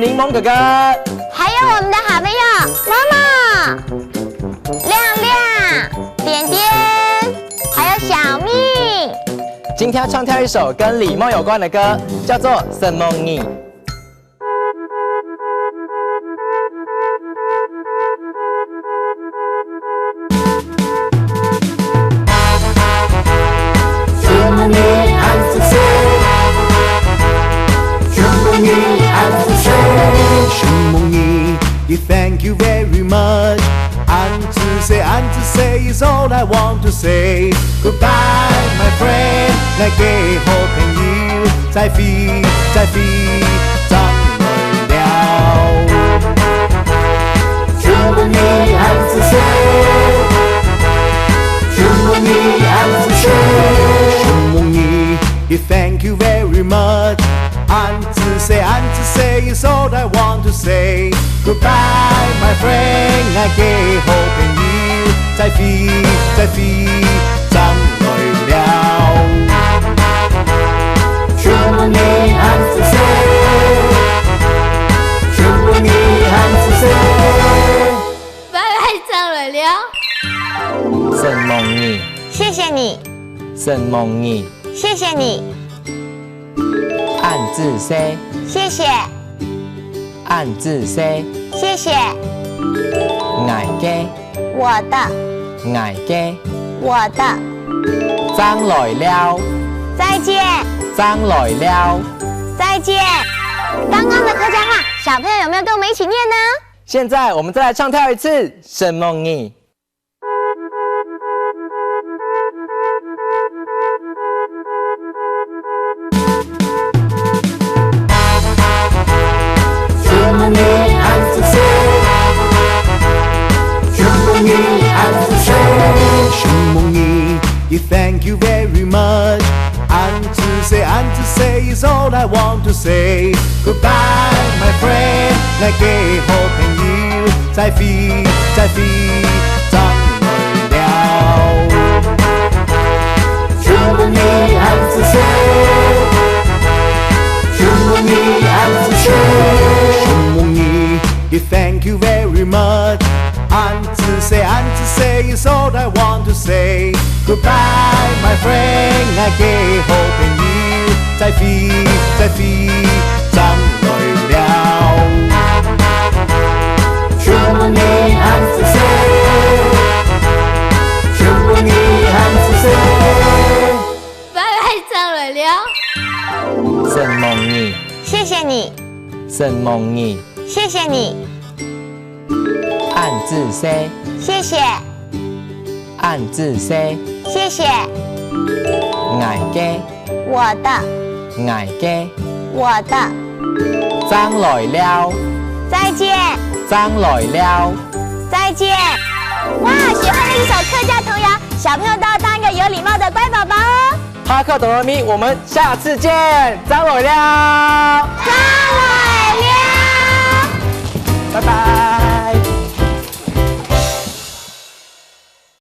柠檬哥哥，还有我们的好朋友妈妈、亮亮、点点，还有小蜜。今天要唱跳一首跟礼貌有关的歌，叫做《什么你》。Thank you very much. And to say is all I want to say. Goodbye, my friend. 那嘅好朋友，再飛，怎來了？祝福你安子歲，祝福你安子歲，祝福你。Thank you very much. And to say is all I want to say. Goodbye, my friend. 我嘅好朋友，再飛，怎來了？祝福你安子歲，祝福你安子歲。拜拜，怎來了？什麼你？謝謝你，什麼你？謝謝你，暗自 say， 謝謝，暗自 say， 謝謝。愛嘅，我的，愛嘅，我的，將來了，再見，將來了。再見。剛剛的客家話，小朋友有沒有跟我們一起念呢？現在我們再來唱跳一次，什麼你？祝福你安子歲，祝福你安子歲，祝福你。Thank you very much. And to say is all I want to say. Goodbye, my friend. 我嘅好朋友，再飛，怎來了？祝福你安子歲，祝福你安子歲，祝福你。Thank you very much. And to say is all I want to say. Goodbye, my friend. 我嘅好朋友，再飛，怎來了？祝福你安子歲，祝福你安子歲。拜拜，怎來了？什麼你？謝謝你，什麼你？謝謝你，暗自 say， 謝謝，暗自 say， 謝謝。愛嘅，我的，愛嘅，我的，將來了，再見，將來了。再見。哇，學會了一首客家童謠，小朋友都要當一個有禮貌的乖寶寶哦。哈克哆來咪，我們下次見，張來了，再來了。拜拜。